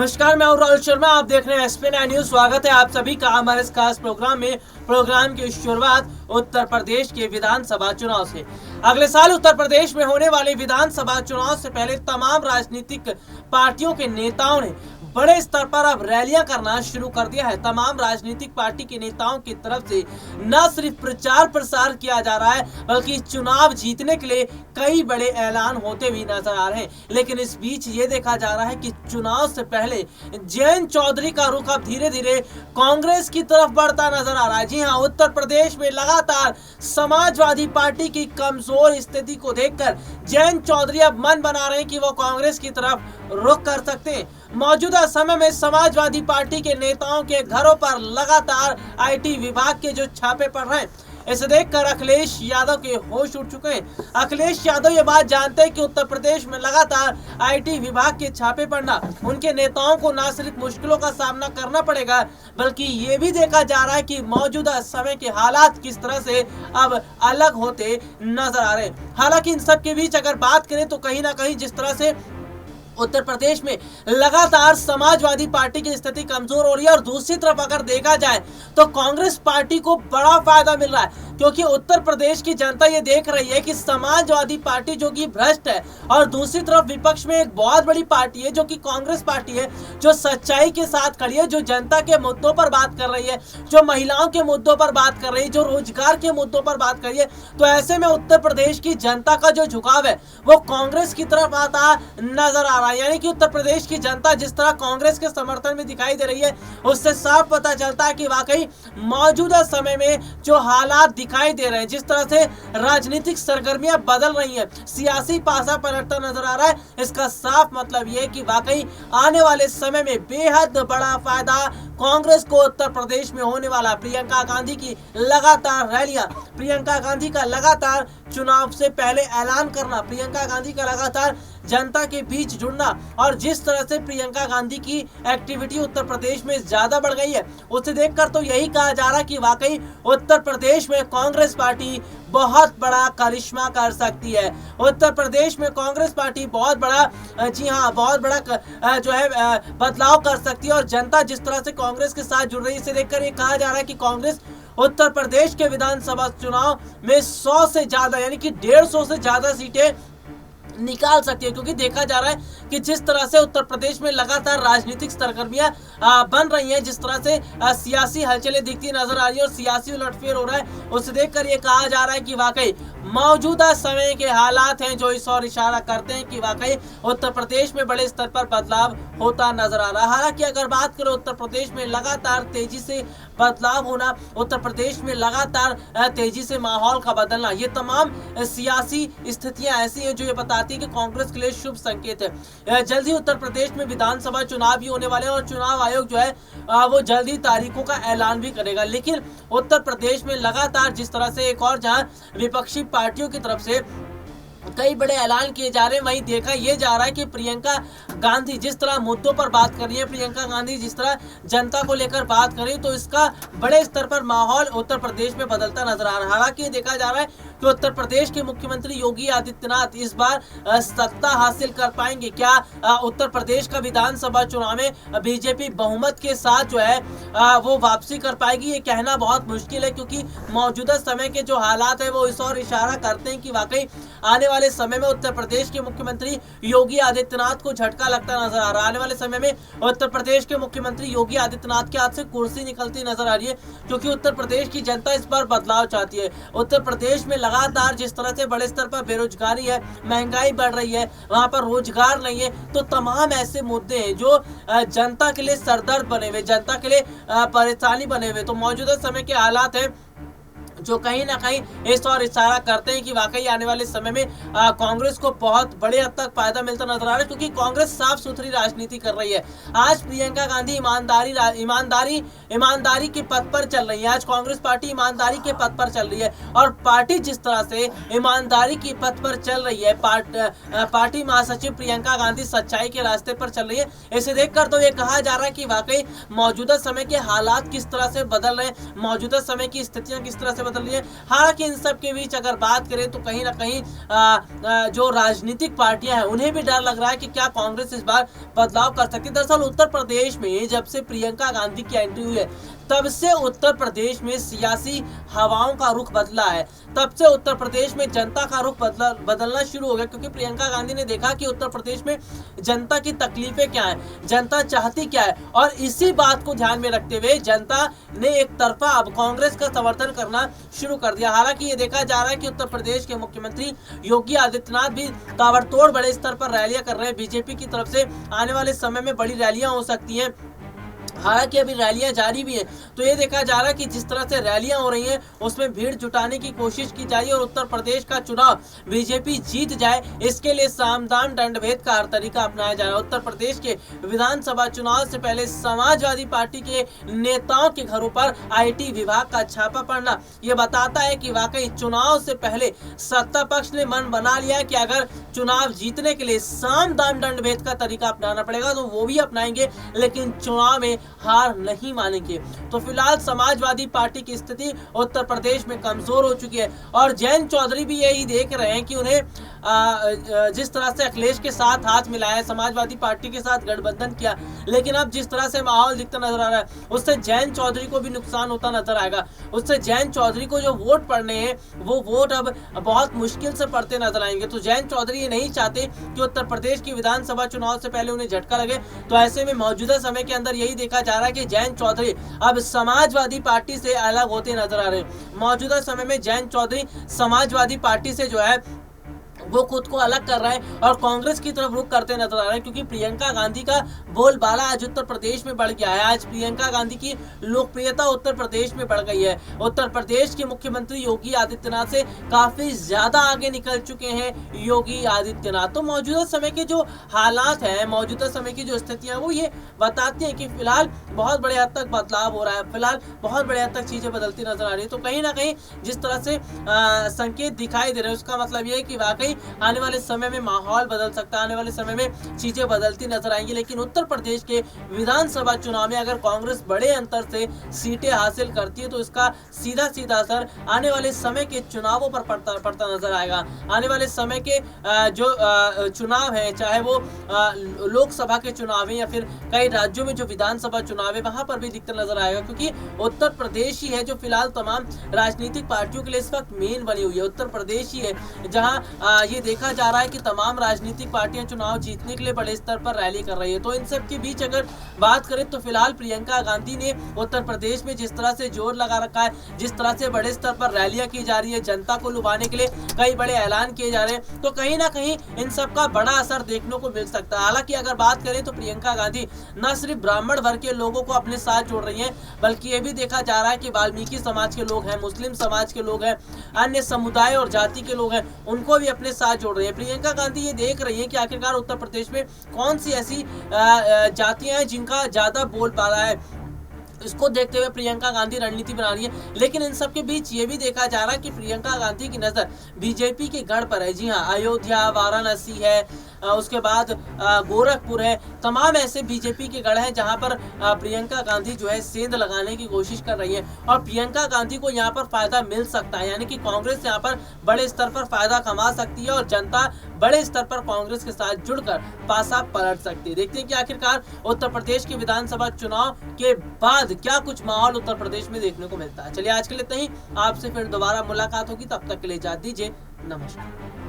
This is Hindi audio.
नमस्कार, मैं हूं राहुल शर्मा। आप देख रहे हैं SP9 न्यूज। स्वागत है आप सभी का हमारे इस खास प्रोग्राम में। प्रोग्राम की शुरुआत उत्तर प्रदेश के विधानसभा चुनाव से। अगले साल उत्तर प्रदेश में होने वाले विधानसभा चुनाव से पहले तमाम राजनीतिक पार्टियों के नेताओं ने बड़े स्तर पर अब रैलियां करना शुरू कर दिया है। तमाम राजनीतिक पार्टी के नेताओं की तरफ से न सिर्फ प्रचार प्रसार किया जा रहा है, बल्कि चुनाव जीतने के लिए कई बड़े ऐलान होते भी नजर आ रहे हैं। लेकिन इस बीच ये देखा जा रहा है कि चुनाव से पहले जयंत चौधरी का रुख अब धीरे धीरे कांग्रेस की तरफ बढ़ता नजर आ रहा है। जी हां, उत्तर प्रदेश में लगातार समाजवादी पार्टी की कमजोर स्थिति को देखकर जयंत चौधरी अब मन बना रहे हैं कि वो कांग्रेस की तरफ रुख कर सकते हैं। मौजूदा समय में समाजवादी पार्टी के नेताओं के घरों पर लगातार IT विभाग के जो छापे पड़ रहे हैं, इसे देखकर अखिलेश यादव के होश उड़ चुके हैं। अखिलेश यादव ये बात जानते हैं कि उत्तर प्रदेश में लगातार IT विभाग के छापे पड़ना उनके नेताओं को न सिर्फ मुश्किलों का सामना करना पड़ेगा, बल्कि ये भी देखा जा रहा है कि मौजूदा समय के हालात किस तरह से अब अलग होते नजर आ रहे हैं। हालांकि इन सब के बीच अगर बात करें तो कहीं ना कहीं जिस तरह से उत्तर प्रदेश में लगातार समाजवादी पार्टी की स्थिति कमजोर हो रही है, और दूसरी तरफ अगर देखा जाए तो कांग्रेस पार्टी को बड़ा फायदा मिल रहा है, क्योंकि उत्तर प्रदेश की जनता ये देख रही है कि समाजवादी पार्टी जो कि भ्रष्ट है, और दूसरी तरफ विपक्ष में एक बहुत बड़ी पार्टी है जो कि कांग्रेस पार्टी है, जो सच्चाई के साथ खड़ी है, जो जनता के मुद्दों पर बात कर रही है, जो महिलाओं के मुद्दों पर बात कर रही है, जो रोजगार के मुद्दों पर बात कर रही है। तो ऐसे में उत्तर प्रदेश की जनता का जो झुकाव है वो कांग्रेस की तरफ आता नजर आ रहा है। यानी कि उत्तर प्रदेश की जनता जिस तरह कांग्रेस के समर्थन में दिखाई दे रही है, उससे साफ पता चलता है कि वाकई मौजूदा समय में जो हालात दिखाई दे रहे हैं, जिस तरह से राजनीतिक सरगर्मियां बदल रही हैं, सियासी पासा पलटता नजर आ रहा है, इसका साफ मतलब यह है कि वाकई आने वाले समय में बेहद बड़ा फायदा कांग्रेस को उत्तर प्रदेश में होने वाला। प्रियंका गांधी की लगातार रैलियां, प्रियंका गांधी का लगातार चुनाव से पहले ऐलान करना, प्रियंका गांधी का लगातार जनता के बीच जुड़ना, और जिस तरह से प्रियंका गांधी की एक्टिविटी उत्तर प्रदेश में ज्यादा बढ़ गई है, उसे देखकर तो यही कहा जा रहा है कि वाकई उत्तर प्रदेश में कांग्रेस पार्टी बहुत बड़ा करिश्मा कर सकती है। उत्तर प्रदेश में कांग्रेस पार्टी बहुत बड़ा, जी हाँ, बहुत बड़ा जो है बदलाव कर सकती है। और जनता जिस तरह से कांग्रेस के साथ जुड़ रही है, इसे देखकर ये कहा जा रहा है कि कांग्रेस उत्तर प्रदेश के विधानसभा चुनाव में 100 से ज्यादा, यानी कि 150 से ज्यादा सीटें निकाल सकती है। क्योंकि देखा जा रहा है कि जिस तरह से उत्तर प्रदेश में लगातार राजनीतिक सरगर्मियां बन रही हैं, जिस तरह से सियासी हलचलें दिखती नजर आ रही है और सियासी उलटफेर हो रहा है, उसे देखकर ये कहा जा रहा है कि वाकई मौजूदा समय के हालात हैं जो इस और इशारा करते हैं कि वाकई उत्तर प्रदेश में बड़े स्तर पर बदलाव होता नजर आ रहा है। हालांकि अगर बात करें उत्तर प्रदेश में लगातार तेजी से बदलाव होना, उत्तर प्रदेश में लगातार तेजी से माहौल का बदलना, ये तमाम सियासी स्थितियां ऐसी हैं जो ये बताती है कि कांग्रेस के लिए शुभ संकेत है। जल्द ही उत्तर प्रदेश में विधानसभा चुनाव भी होने वाले हैं, और चुनाव आयोग जो है वो जल्दी तारीखों का ऐलान भी करेगा। लेकिन उत्तर प्रदेश में लगातार जिस तरह से एक और जहां विपक्षी पार्टियों की तरफ से कई बड़े ऐलान किए जा रहे हैं, वहीं देखा यह जा रहा है कि प्रियंका गांधी जिस तरह मुद्दों पर बात कर रही है, प्रियंका गांधी जिस तरह जनता को लेकर बात कर रही है, तो इसका बड़े स्तर पर माहौल उत्तर प्रदेश में बदलता नजर आ रहा है। हालांकि देखा जा रहा है कि उत्तर प्रदेश के मुख्यमंत्री योगी आदित्यनाथ इस बार सत्ता हासिल कर पाएंगे क्या? उत्तर प्रदेश का विधानसभा चुनाव में बीजेपी बहुमत के साथ जो है वो वापसी कर पाएगी, ये कहना बहुत मुश्किल है, क्योंकि मौजूदा समय के जो हालात है वो इस और इशारा करते हैं कि वाकई आने वाले समय में उत्तर प्रदेश के मुख्यमंत्री योगी आदित्यनाथ को झटका लगता नजर आ रहा है। आने वाले समय में उत्तर प्रदेश के मुख्यमंत्री योगी आदित्यनाथ के हाथ से कुर्सी निकलती नजर आ रही है, क्योंकि उत्तर प्रदेश की जनता इस बार बदलाव चाहती है। उत्तर प्रदेश में लगातार जिस तरह से बड़े स्तर पर बेरोजगारी है, महंगाई बढ़ रही है, वहां पर रोजगार नहीं है, तो तमाम ऐसे मुद्दे हैं जो जनता के लिए सरदर्द बने हुए, जनता के लिए परेशानी बने हुए। तो मौजूदा समय के हालात है जो कहीं ना कहीं इस और इशारा करते हैं कि वाकई आने वाले समय में कांग्रेस को बहुत बड़े हद तक फायदा मिलता नजर आ रहा है, क्योंकि कांग्रेस साफ सुथरी राजनीति कर रही है। आज प्रियंका गांधी ईमानदारी के पथ पर चल रही है। आज कांग्रेस पार्टी ईमानदारी के पथ पर चल रही है, और पार्टी जिस तरह से ईमानदारी के पथ पर चल रही है, पार्टी महासचिव प्रियंका गांधी सच्चाई के रास्ते पर चल रही है। इसे देखकर तो ये कहा जा रहा है कि वाकई मौजूदा समय के हालात किस तरह से बदल रहे हैं, मौजूदा समय की स्थितियां किस तरह से बदल रही है। हालांकि इन सब के बीच अगर बात करें तो कहीं ना कहीं जो राजनीतिक पार्टियां हैं उन्हें भी डर लग रहा है कि क्या कांग्रेस इस बार बदलाव कर सकती है। दरअसल उत्तर प्रदेश में जब से प्रियंका गांधी की एंट्री हुई है तब से उत्तर प्रदेश में सियासी हवाओं का रुख बदला है, तब से उत्तर प्रदेश में जनता का रुख बदलना शुरू हो गया, क्योंकि प्रियंका गांधी ने देखा कि उत्तर प्रदेश में जनता की तकलीफें क्या हैं, जनता चाहती क्या है, और इसी बात को ध्यान में रखते हुए जनता ने एक तरफा अब कांग्रेस का समर्थन करना शुरू कर दिया। हालांकि ये देखा जा रहा है कि उत्तर प्रदेश के मुख्यमंत्री योगी आदित्यनाथ भी ताबड़तोड़ बड़े स्तर पर रैलियां कर रहे हैं। बीजेपी की तरफ से आने वाले समय में बड़ी रैलियां हो सकती हैं। हालांकि अभी रैलियां जारी भी हैं, तो ये देखा जा रहा है कि जिस तरह से रैलियां हो रही हैं उसमें भीड़ जुटाने की कोशिश की जा रही है और उत्तर प्रदेश का चुनाव बीजेपी जीत जाए, इसके लिए सामदान दंडभेद का हर तरीका अपनाया जा रहा है। उत्तर प्रदेश के विधानसभा चुनाव से पहले समाजवादी पार्टी के नेताओं के घरों पर IT विभाग का छापा पड़ना ये बताता है कि वाकई चुनाव से पहले सत्ता पक्ष ने मन बना लिया है कि अगर चुनाव जीतने के लिए सामदान दंडभेद का तरीका अपनाना पड़ेगा तो वो भी अपनाएंगे, लेकिन चुनाव में हार नहीं मानेंगे। तो फिलहाल समाजवादी पार्टी की स्थिति उत्तर प्रदेश में कमजोर हो चुकी है और जयंत चौधरी भी यही देख रहे हैं कि उन्हें जिस तरह से अखिलेश के साथ हाथ मिलाया, समाजवादी पार्टी के साथ गठबंधन किया, लेकिन अब जिस तरह से माहौल दिखता नजर आ रहा है उससे जयंत चौधरी को भी नुकसान होता नजर आएगा। उससे जयंत चौधरी को जो वोट पड़ने हैं वो वोट अब बहुत मुश्किल से पड़ते नजर आएंगे। तो जयंत चौधरी ये नहीं चाहते कि उत्तर प्रदेश की विधानसभा चुनाव से पहले उन्हें झटका लगे। तो ऐसे में मौजूदा समय के अंदर यही देखा जा रहा है कि जयंत चौधरी अब समाजवादी पार्टी से अलग होते नजर आ रहे हैं। मौजूदा समय में जयंत चौधरी समाजवादी पार्टी से जो है वो खुद को अलग कर रहा है और कांग्रेस की तरफ रुख करते नजर आ रहे हैं, क्योंकि प्रियंका गांधी का बोलबाला आज उत्तर प्रदेश में बढ़ गया है। आज प्रियंका गांधी की लोकप्रियता उत्तर प्रदेश में बढ़ गई है। उत्तर प्रदेश के मुख्यमंत्री योगी आदित्यनाथ से काफी ज्यादा आगे निकल चुके हैं योगी आदित्यनाथ। तो मौजूदा समय के जो हालात हैं, मौजूदा समय की जो स्थितियां वो ये बताती हैं कि फिलहाल बहुत बड़े हद तक बदलाव हो रहा है, फिलहाल बहुत बड़े हद तक चीजें बदलती नजर आ रही है। तो कहीं ना कहीं जिस तरह से संकेत दिखाई दे रहे हैं उसका मतलब ये है कि वाकई आने वाले समय में माहौल बदल सकता है, आने वाले समय में चीजें बदलती नजर आएंगी। लेकिन उत्तर प्रदेश के विधानसभा चुनाव में अगर कांग्रेस बड़े अंतर से सीटें हासिल करती है तो इसका सीधा सीधा असर आने वाले समय के चुनावों पर पड़ता नजर आएगा। आने वाले समय के जो चुनाव है, चाहे वो लोकसभा के चुनाव है या फिर कई राज्यों में जो विधानसभा चुनाव है, वहां पर भी दिखता नजर आएगा, क्योंकि उत्तर प्रदेश ही है जो फिलहाल तमाम राजनीतिक पार्टियों के लिए इस वक्त मेन बनी हुई है। उत्तर प्रदेश ही है जहां ये देखा जा रहा है कि तमाम राजनीतिक पार्टियां चुनाव जीतने के लिए बड़े स्तर पर रैली कर रही है। तो इन सब के बीच अगर बात करें तो फिलहाल प्रियंका गांधी ने उत्तर प्रदेश में जिस तरह से जोर लगा रखा है, जिस तरह से बड़े स्तर पर रैलियां की जा रही है, जनता को लुभाने के लिए कई बड़े ऐलान किए जा रहे हैं, तो कहीं ना कहीं इन सब का बड़ा असर देखने को मिल सकता है। हालांकि अगर बात करें तो प्रियंका गांधी न सिर्फ ब्राह्मण वर्ग के लोगों को अपने साथ जोड़ रही है, बल्कि ये भी देखा जा रहा है कि वाल्मीकि समाज के लोग हैं, मुस्लिम समाज के लोग हैं, अन्य समुदाय और जाति के लोग हैं, उनको भी अपने साथ जोड़ रही है। प्रियंका गांधी ये देख रही है कि आखिरकार उत्तर प्रदेश में कौन सी ऐसी जातियां हैं जिनका ज्यादा बोलबाला है, इसको देखते हुए प्रियंका गांधी रणनीति बना रही है। लेकिन इन सब के बीच ये भी देखा जा रहा है कि प्रियंका गांधी की नजर बीजेपी के गढ़ पर है। जी हाँ, अयोध्या, वाराणसी है, उसके बाद गोरखपुर है, तमाम ऐसे बीजेपी के गढ़ हैं जहां पर प्रियंका गांधी जो है सेंध लगाने की कोशिश कर रही है और प्रियंका गांधी को यहां पर फायदा मिल सकता है, यानी कि कांग्रेस यहां पर बड़े स्तर पर फायदा कमा सकती है और जनता बड़े स्तर पर कांग्रेस के साथ जुड़कर पासा पलट सकती है। देखते हैं कि आखिरकार उत्तर प्रदेश के विधानसभा चुनाव के बाद क्या कुछ माहौल उत्तर प्रदेश में देखने को मिलता है। चलिए आज के लिए इतना ही, आपसे फिर दोबारा मुलाकात होगी, तब तक के लिए इजाजत दीजिए, नमस्कार।